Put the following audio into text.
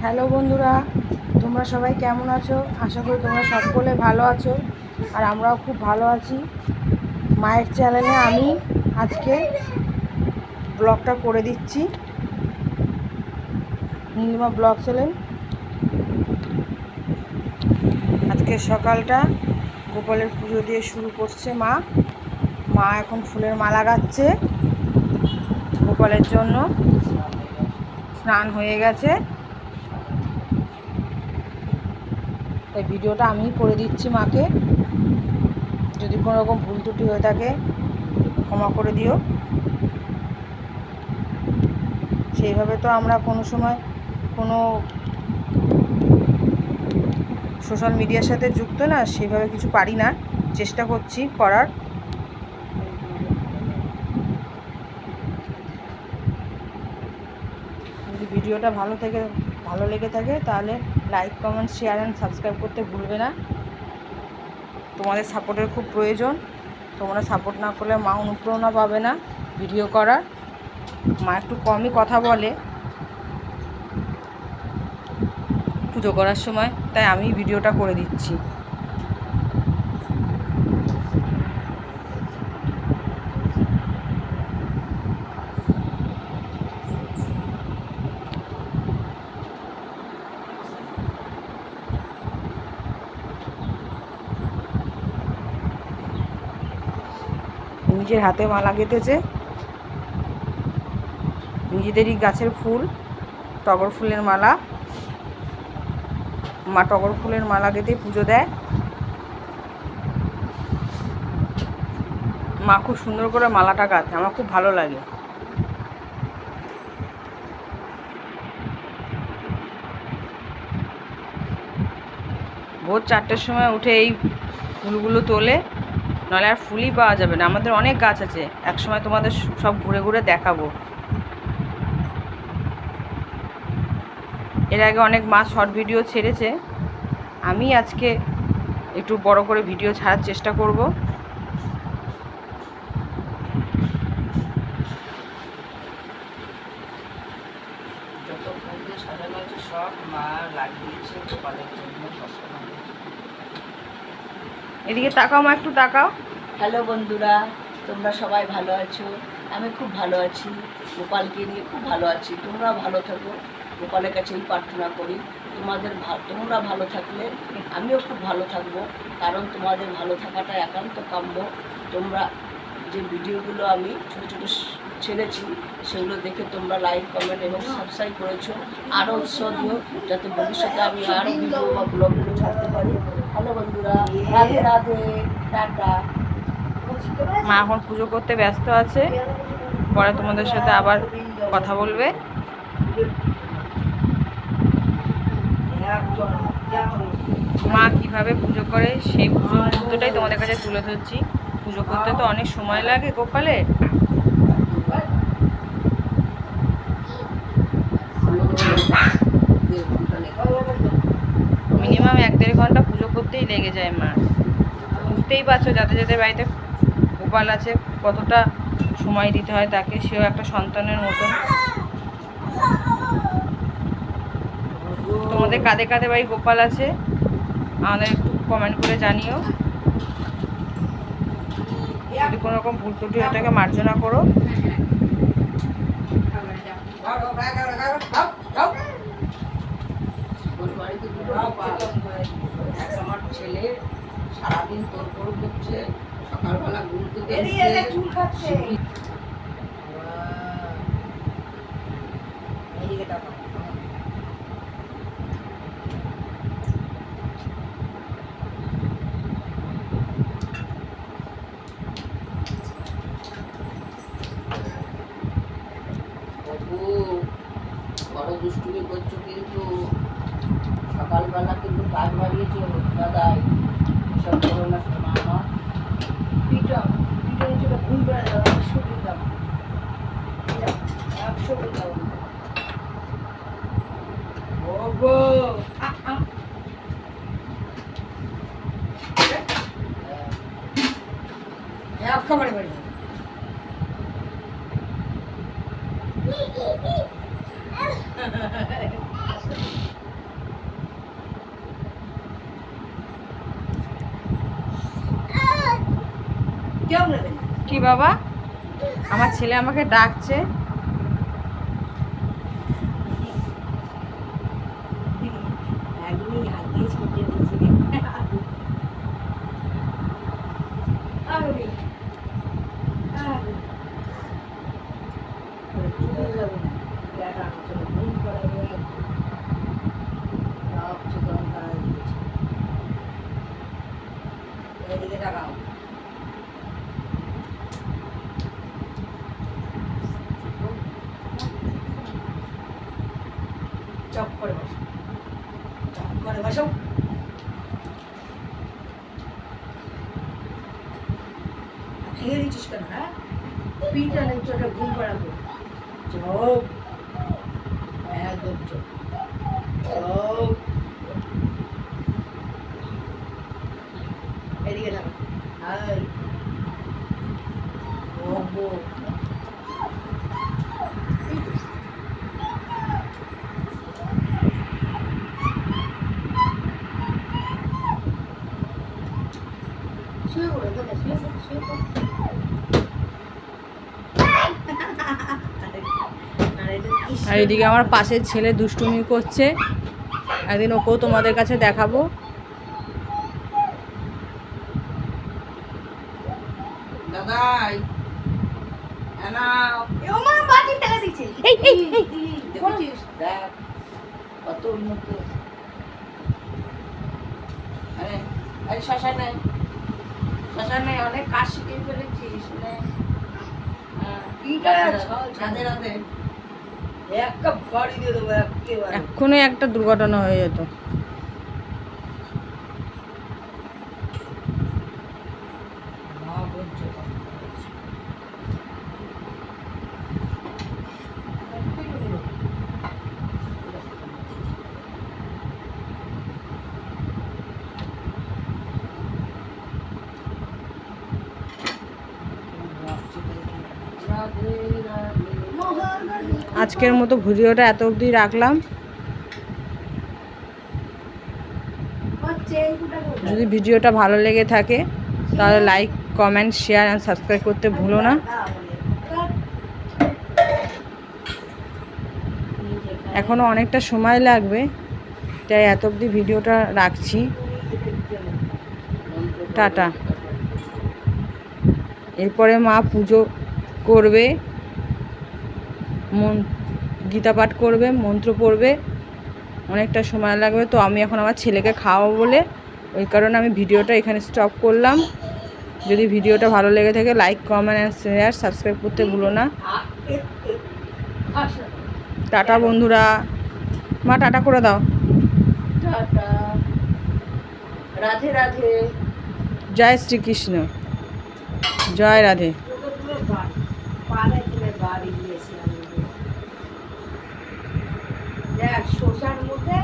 Hello বন্ধুরা, তোমরা সবাই কেমন আছো? আশা করি তোমরা সকলে ভালো আছো, আর আমরাও খুব ভালো আছি। মায়ের চ্যানেলে আমি আজকে ব্লগটা করে দিচ্ছি, নীলিমা ব্লগ চ্যানেল। আজকে সকালটা গোপালের পুজো দিয়ে শুরু করছে মা এখন ফুলের মালা গাচ্ছে গোপালের জন্য। স্নান হয়ে গেছে, তাই ভিডিওটা আমি করে দিচ্ছি মাকে। যদি কোনো রকম ভুল ত্রুটি হয়ে থাকে ক্ষমা করে দিও। সেইভাবে তো আমরা কোনো সময় কোনো সোশ্যাল মিডিয়ার সাথে যুক্ত না, সেইভাবে কিছু পারি না, চেষ্টা করছি করার। যদি ভিডিওটা ভালো লেগে থাকে তাহলে like, comment, share and subscribe করতে ভুলবে না। তোমাদের সাপোর্টের খুব প্রয়োজন। তোমরা সাপোর্ট না করলে মা অনুপ্রেরণা পাবে না ভিডিও করার। মা একটু কমই কথা বলে পুজো করার সময়, তাই আমি ভিডিওটা করে দিচ্ছি। নিজের হাতে মালা গেঁথেছে, নিজেদেরই গাছের ফুল, টগর ফুলের মালা। মা টগর ফুলের মালা গেঁথে পুজো দেয়। মা খুব সুন্দর করে মালাটা গাঁথে, আমার খুব ভালো লাগে। ভোর 4টের সময় উঠে এই ফুলগুলো তোলে, নাহলে আর ফুলই পাওয়া যাবে না। আমাদের অনেক গাছ আছে, একসময় তোমাদের সব ঘুরে ঘুরে দেখাবো। এর আগে অনেক মা শর্ট ভিডিও ছেড়েছে, আমি আজকে একটু বড় করে ভিডিও ছাড়ার চেষ্টা করব। যত ফুল দিয়ে সাজানো আছে সব মা লাগিয়েছে গোপালের জন্য। এদিকে তাকাও মা, একটু তাকাও। হ্যালো বন্ধুরা, তোমরা সবাই ভালো আছো? আমি খুব ভালো আছি, গোপালকে নিয়ে খুব ভালো আছি। তোমরা ভালো থাকো, গোপালের কাছে এই প্রার্থনা করি। তোমরা ভালো থাকলে আমিও খুব ভালো থাকবো, কারণ তোমাদের ভালো থাকাটা একান্ত কাম্য। তোমরা যে ভিডিওগুলো আমি ছোটো ছোটো ছেড়েছি সেগুলো দেখে তোমরা লাইক, কমেন্ট এবং সাবস্ক্রাইব করেছো। আরও উৎসাহ দিও যাতে ভবিষ্যতে আমি আরও ভিডিও বা ব্লগগুলো ছাড়তে পারি। হ্যালো বন্ধুরা, রাধে রাধে, টাটা। মা এখন পুজো করতে ব্যস্ত আছে, পরে তোমাদের সাথে আবার কথা বলবে। মা কিভাবে পুজো করে সেই পুজো মুহূর্তটাই তোমাদের কাছে তুলে ধরছি। পুজো করতে তো অনেক সময় লাগে গোপালে। মিনিমাম 1-1.5 ঘন্টা পুজো করতেই লেগে যায় মা। বুঝতেই পারছো যাদের যাদের বাড়িতে গোপাল আছে কতটা সময় দিতে হয় তাকে, সেও একটা সন্তানের মতো। তোমাদের কাঁধে কাঁধে বাড়ি গোপাল আছে আমাদের একটু কমেন্ট করে জানিও। যদি কোনো রকম ভুল ত্রুটি এটাকে মার্জনা করো। আমার ছেলে সারাদিন তোর করছে, সকালবেলা ঘুম থেকে চুল খাচ্ছে। বড় দুষ্টুমি করছো, কিন্তু সকালবেলা কিন্তু কাজ বাড়িয়েছো দাদাই। এসব করো না শোনা আমার। পিঠা পিঠা ভুল করে দাও, 100 দাম, 100 দাও। ওগো একেবারে বাড়ি কেউ নেবে না। কি বাবা, আমার ছেলে আমাকে ডাকছে। একদিনই হাত দিয়ে ছুটে দিয়েছি। আরে, আরে। চলে যাবো না। এটা আমাকে ঘুম করাবে। সব চিকন করা দিয়েছে। এদিকে তাকাও। চপ করে বসো, চপ করে বসো। খেয়ে দিচ্ছিস কেন? হ্যাঁ, পিঠটা নেই, চোখে ঘুম পাড়াবো। চপ, একদম চপ, চপ। এদিকে থাকো। হাই, ওগো। শুয়ে পড়ো, দাদা, শুয়ে পড়ো, শুয়ে পড়ো। আর এদিকে আমার পাশের ছেলে দুষ্টুমি করছে, একদিন ওকেও তোমাদের কাছে দেখাবো। দাদাই কত উন্নত। শশা নেই, শশা নেই, অনেক কাজ শিখে ফেলেছিস। রাধে রাধে। এক কাপ বাড়ি দিয়ে দেবো একেবারে। এক্ষুনি একটা দুর্ঘটনা হয়ে যেত। আজকের মতো ভিডিওটা এত অবধি রাখলাম। যদি ভিডিওটা ভালো লেগে থাকে তাহলে like, comment, share and subscribe করতে ভুলো না। এখনও অনেকটা সময় লাগবে, তাই এত অবধি ভিডিওটা রাখছি। টাটা। এরপরে মা পুজো করবে, গীতা পাঠ করবে, মন্ত্র পড়বে, অনেকটা সময় লাগবে। তো আমি এখন আমার ছেলেকে খাওয়াবো বলে ওই কারণে আমি ভিডিওটা এখানে স্টপ করলাম। যদি ভিডিওটা ভালো লেগে থাকে like, comment and share subscribe করতে ভুলো না। টাটা বন্ধুরা। মা টাটা করে দাও। টাটা, রাধে রাধে। জয় শ্রীকৃষ্ণ, জয় রাধে। দেখ শোষার মধ্যে